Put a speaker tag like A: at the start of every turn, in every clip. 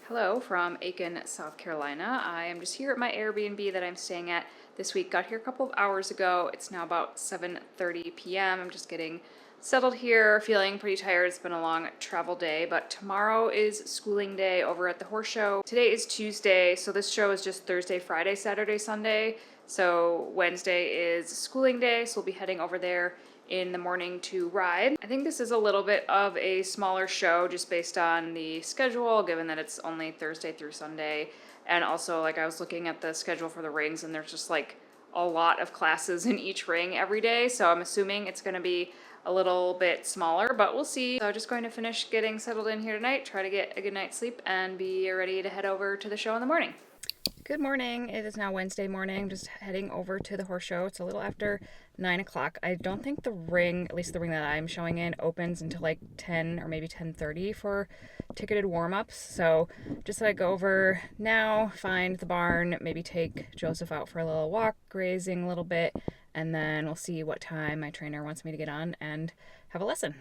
A: Hello from Aiken, South Carolina. I am just here at my Airbnb that I'm staying at this week. Got here a couple of hours ago. It's now about 7:30 p.m. I'm just getting settled here, feeling pretty tired. It's been a long travel day, but tomorrow is schooling day over at the horse show. Today is Tuesday, so this show is just Thursday, Friday, Saturday, Sunday. So Wednesday is schooling day, so we'll be heading over there in the morning to ride. I think this is a little bit of a smaller show just based on the schedule, given that it's only Thursday through Sunday. And also, like, I was looking at the schedule for the rings, and there's just like a lot of classes in each ring every day. So I'm assuming it's going to be a little bit smaller, but we'll see. So I'm just going to finish getting settled in here tonight, try to get a good night's sleep, and be ready to head over to the show in the morning. Good morning. It is now Wednesday morning. I'm just heading over to the horse show. It's a little after 9 o'clock. I don't think the ring, at least the ring that I'm showing in, opens until like 10 or maybe 10:30 for ticketed warm-ups. So just so I go over now, find the barn, maybe take Joseph out for a little walk, grazing a little bit, and then we'll see what time my trainer wants me to get on and have a lesson.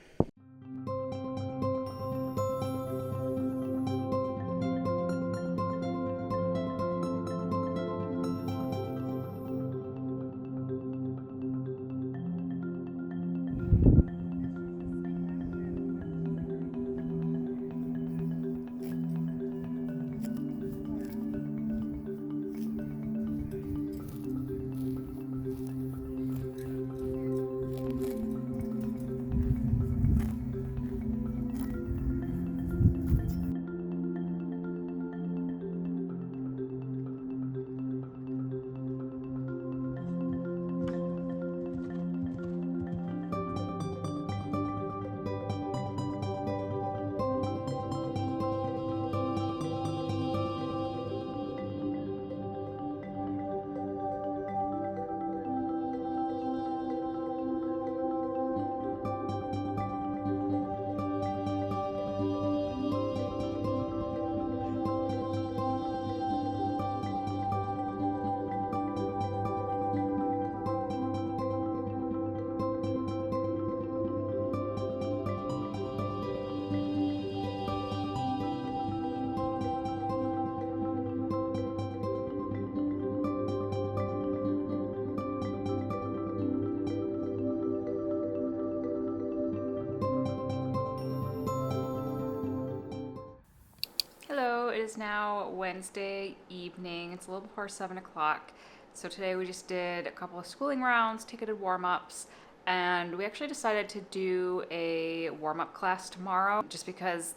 A: Hello, it is now Wednesday evening. It's a little before 7 o'clock. So today we just did a couple of schooling rounds, ticketed warm-ups, and we actually decided to do a warm-up class tomorrow just because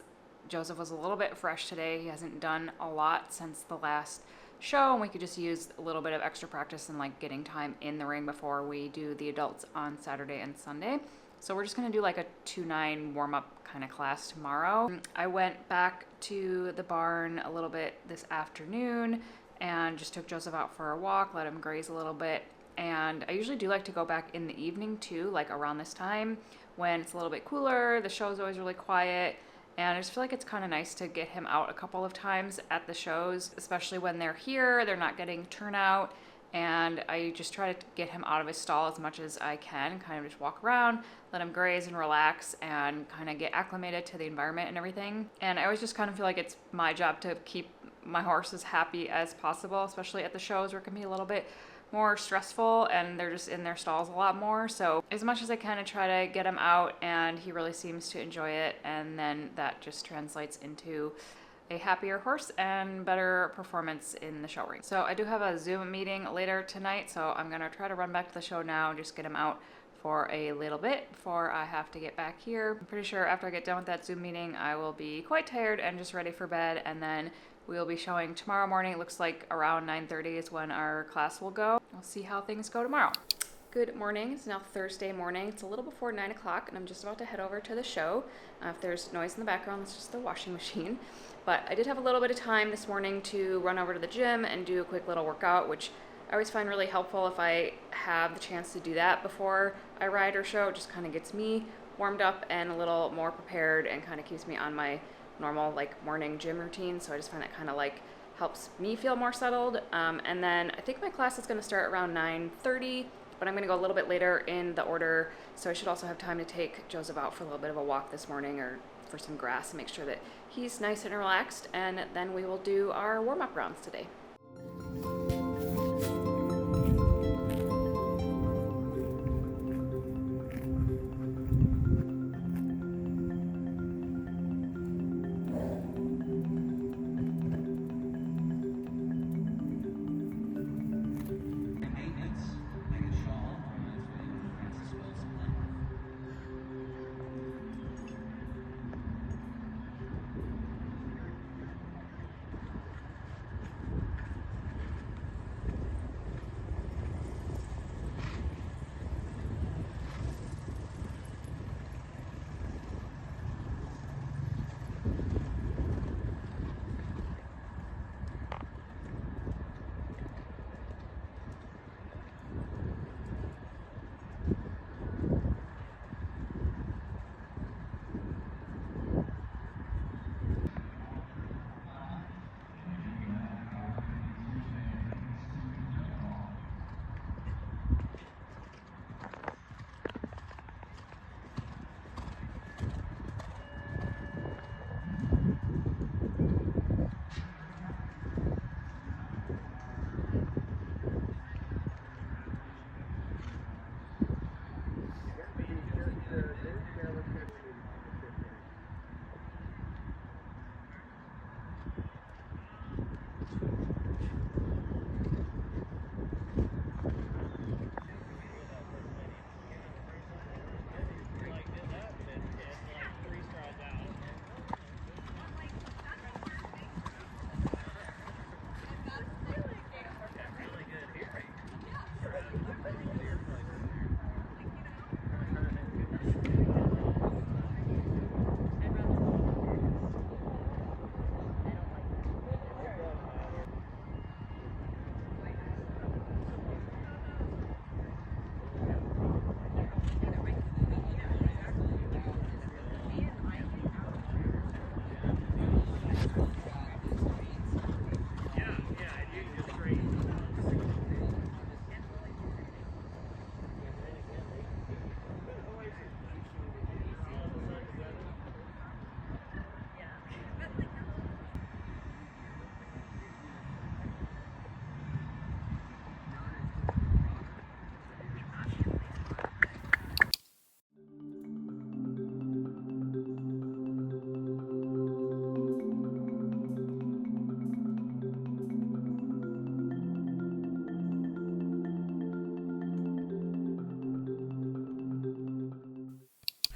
A: Joseph was a little bit fresh today. He hasn't done a lot since the last show, and we could just use a little bit of extra practice and like getting time in the ring before we do the adults on Saturday and Sunday. So we're just gonna do like a 2-9 warm-up kind of class tomorrow. I went back to the barn a little bit this afternoon and just took Joseph out for a walk, let him graze a little bit. And I usually do like to go back in the evening too, like around this time when it's a little bit cooler, the show's always really quiet. And I just feel like it's kind of nice to get him out a couple of times at the shows, especially when they're here, they're not getting turnout. And I just try to get him out of his stall as much as I can, kind of just walk around, let him graze and relax and kind of get acclimated to the environment and everything. And I always just kind of feel like it's my job to keep my horse as happy as possible, especially at the shows where it can be a little bit more stressful and they're just in their stalls a lot more. So as much as I can, I try to get him out, and he really seems to enjoy it. And then that just translates into a happier horse and better performance in the show ring. So I do have a Zoom meeting later tonight, so I'm gonna try to run back to the show now and just get him out for a little bit before I have to get back here. I'm pretty sure after I get done with that Zoom meeting, I will be quite tired and just ready for bed, and then we'll be showing tomorrow morning. It looks like around 9:30 is when our class will go. We'll see how things go tomorrow. Good morning. It's now Thursday morning. It's a little before 9 o'clock, and I'm just about to head over to the show. If there's noise in the background, it's just the washing machine. But I did have a little bit of time this morning to run over to the gym and do a quick little workout, which I always find really helpful if I have the chance to do that before I ride or show. It just kind of gets me warmed up and a little more prepared and kind of keeps me on my normal like morning gym routine. So I just find that kind of like helps me feel more settled. And then I think my class is going to start around 9:30, but I'm going to go a little bit later in the order. So I should also have time to take Joseph out for a little bit of a walk this morning, or for some grass and make sure that he's nice and relaxed, and then we will do our warm-up rounds today.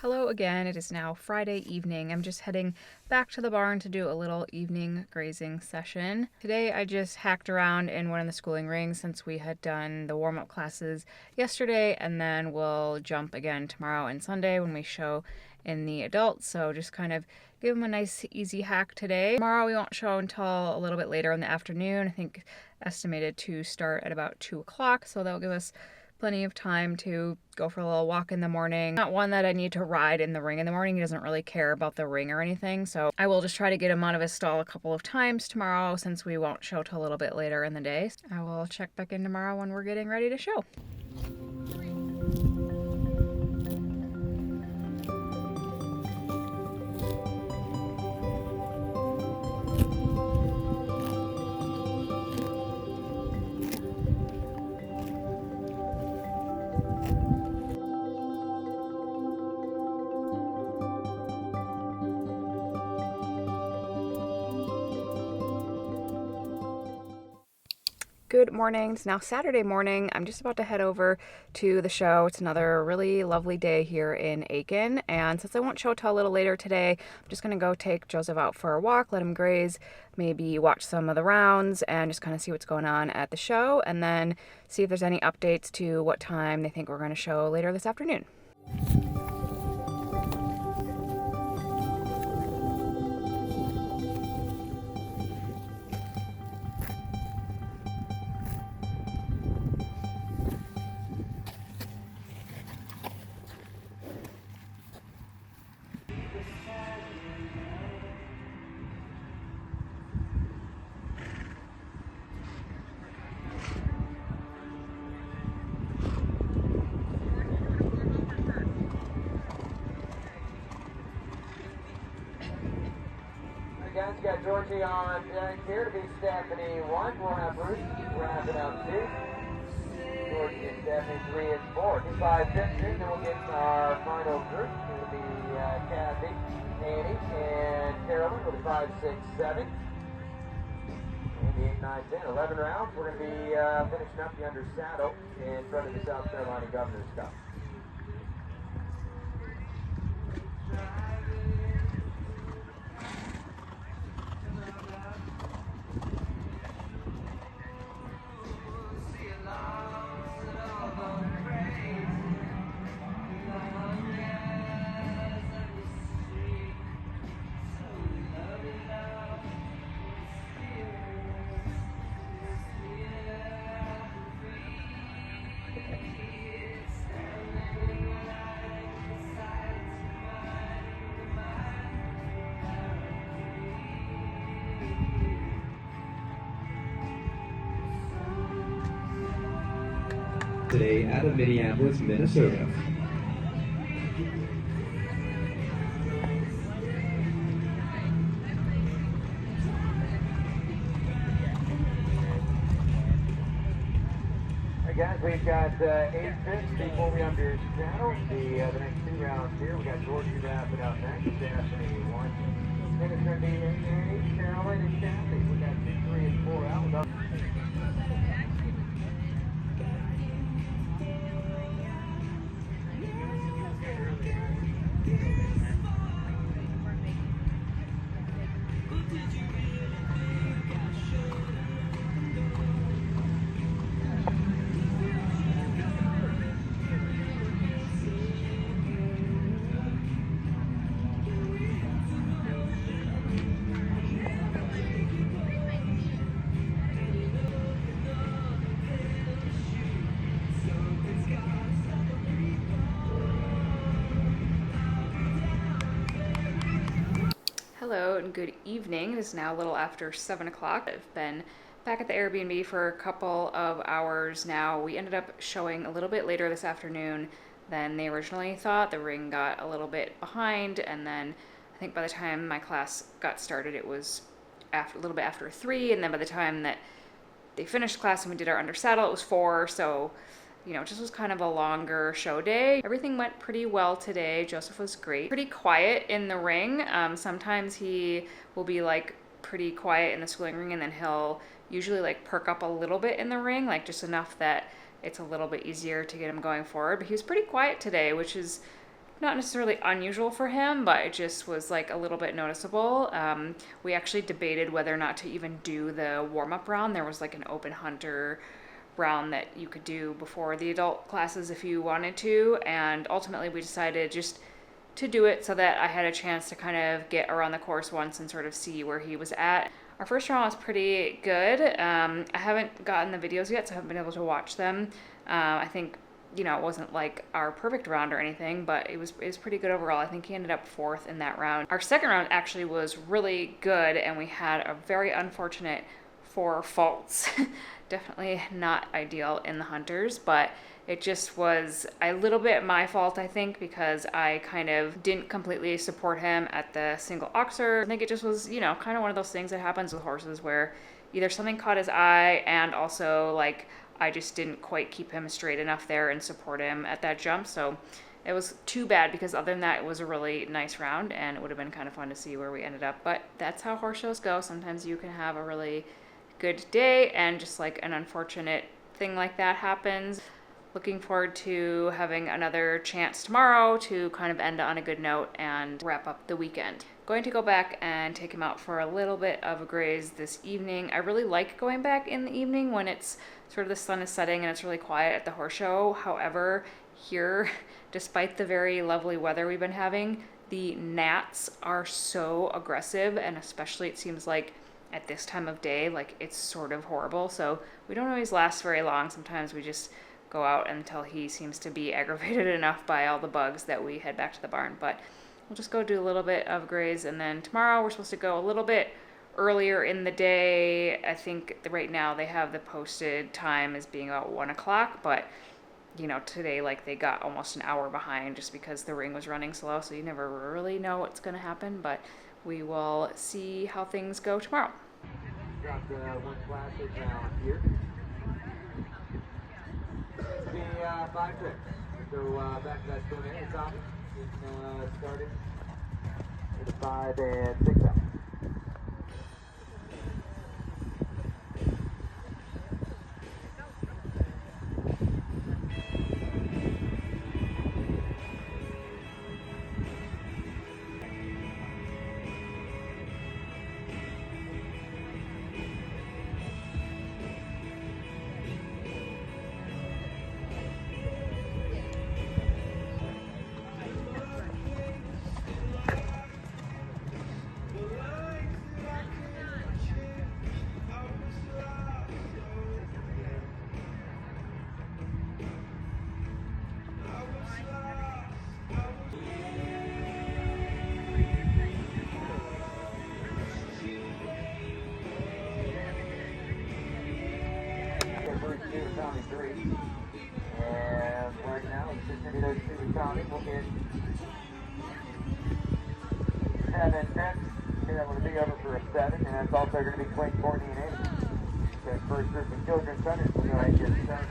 A: Hello again, it is now Friday evening. I'm just heading back to the barn to do a little evening grazing session. Today I just hacked around in one of the schooling rings since we had done the warm-up classes yesterday, and then we'll jump again tomorrow and Sunday when we show in the adults. So just kind of give them a nice easy hack today. Tomorrow we won't show until a little bit later in the afternoon. I think estimated to start at about 2 o'clock, so that'll give us plenty of time to go for a little walk in the morning. Not one that I need to ride in the ring in the morning. He doesn't really care about the ring or anything, so I will just try to get him out of his stall a couple of times tomorrow since we won't show till a little bit later in the day. I will check back in tomorrow when we're getting ready to show. Good morning. It's now Saturday morning. I'm just about to head over to the show. It's another really lovely day here in Aiken, and since I won't show till a little later today, I'm just going to go take Jozef out for a walk, let him graze, maybe watch some of the rounds, and just kind of see what's going on at the show, and then see if there's any updates to what time they think we're going to show later this afternoon.
B: We got Georgie on deck here to be Stephanie 1. We'll have Bruce wrapping up 2. Georgie and Stephanie 3 and 4. 5-15, then we'll get our final group. It'll be Kathy, Annie, and Carolyn. It'll be 5, 6, 7. And 8, 9, 10. 11 rounds. We're going to be finishing up the under saddle in front of the South Carolina Governor's Cup.
C: Today out of Minneapolis, Minnesota.
B: Hey guys, we've got 8 fifths before we under saddle. The next 2 rounds here. We got Georgie wrapping up next. Stephanie 1. Then it's going to be Annie, Carolyn, and Kathy. We got 2, 3, and 4 out.
A: Hello and good evening. It is now a little after 7 o'clock. I've been back at the Airbnb for a couple of hours now. We ended up showing a little bit later this afternoon than they originally thought. The ring got a little bit behind, and then I think by the time my class got started it was a little bit after 3, and then by the time that they finished class and we did our under saddle it was 4, so you know, it just was kind of a longer show day. Everything went pretty well today. Jozef was great. Pretty quiet in the ring. Sometimes he will be like pretty quiet in the schooling ring, and then he'll usually like perk up a little bit in the ring, like just enough that it's a little bit easier to get him going forward. But he was pretty quiet today, which is not necessarily unusual for him, but it just was like a little bit noticeable. We actually debated whether or not to even do the warm-up round. There was like an open hunter round that you could do before the adult classes if you wanted to, and ultimately we decided just to do it so that I had a chance to kind of get around the course once and sort of see where he was at. Our first round was pretty good. I haven't gotten the videos yet, so I haven't been able to watch them. I think, you know, it wasn't like our perfect round or anything, but it was pretty good overall. I think he ended up 4th in that round. Our second round actually was really good, and we had a very unfortunate 4 faults. Definitely not ideal in the hunters, but it just was a little bit my fault, I think, because I kind of didn't completely support him at the single oxer. I think it just was, you know, kind of one of those things that happens with horses where either something caught his eye, and also like I just didn't quite keep him straight enough there and support him at that jump. So it was too bad, because other than that, it was a really nice round, and it would have been kind of fun to see where we ended up. But that's how horse shows go. Sometimes you can have a really good day and just like an unfortunate thing like that happens. Looking forward to having another chance tomorrow to kind of end on a good note and wrap up the weekend. Going to go back and take him out for a little bit of a graze this evening. I really like going back in the evening when it's sort of the sun is setting and it's really quiet at the horse show. However, here, despite the very lovely weather we've been having, the gnats are so aggressive, and especially it seems like at this time of day, like it's sort of horrible. So we don't always last very long. Sometimes we just go out until he seems to be aggravated enough by all the bugs that we head back to the barn. But we'll just go do a little bit of graze, and then tomorrow we're supposed to go a little bit earlier in the day. I think right now they have the posted time as being about 1 o'clock, but you know, today like they got almost an hour behind just because the ring was running slow, so you never really know what's going to happen. But we will see how things go tomorrow.
B: Got the one classic round here. The 5-6. So back to that stone area, Tommy. It started with a 5 and 6 out. Tommy 3. And right now, it's just going to be those two to Tommy. We'll get 7 10. That one will be over for a 7. And that's also going to be Quinn, Courtney, and 8. So first group of children's centers will go ahead and get started.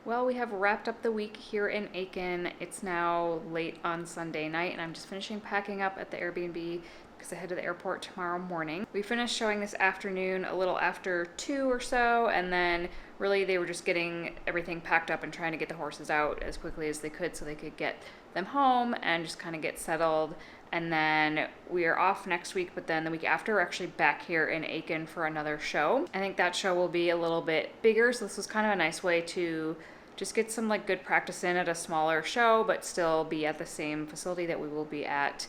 A: Well, we have wrapped up the week here in Aiken. It's now late on Sunday night, and I'm just finishing packing up at the Airbnb because I head to the airport tomorrow morning. We finished showing this afternoon a little after 2 or so, and then really they were just getting everything packed up and trying to get the horses out as quickly as they could so they could get them home and just kind of get settled. And then we are off next week, but then the week after we're actually back here in Aiken for another show. I think that show will be a little bit bigger, so this was kind of a nice way to just get some like good practice in at a smaller show, but still be at the same facility that we will be at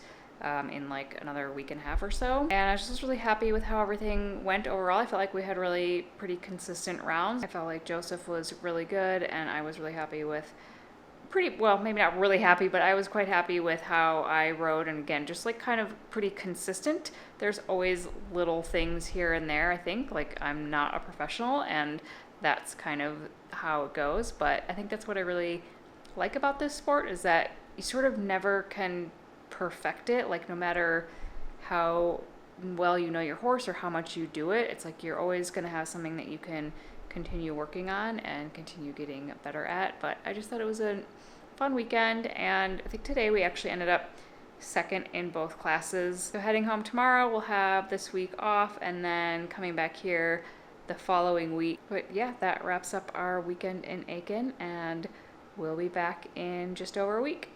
A: in like another week and a half or so. And I was just really happy with how everything went overall. I felt like we had really pretty consistent rounds. I felt like Jozef was really good, and I was really happy with maybe not really happy, but I was quite happy with how I rode, and again, just like kind of pretty consistent. There's always little things here and there, I think, like I'm not a professional, and that's kind of how it goes, but I think that's what I really like about this sport, is that you sort of never can perfect it, like no matter how well you know your horse or how much you do it, it's like you're always going to have something that you can continue working on and continue getting better at. But I just thought it was a fun weekend, and I think today we actually ended up second in both classes. So heading home tomorrow, we'll have this week off, and then coming back here the following week. But yeah, that wraps up our weekend in Aiken, and we'll be back in just over a week.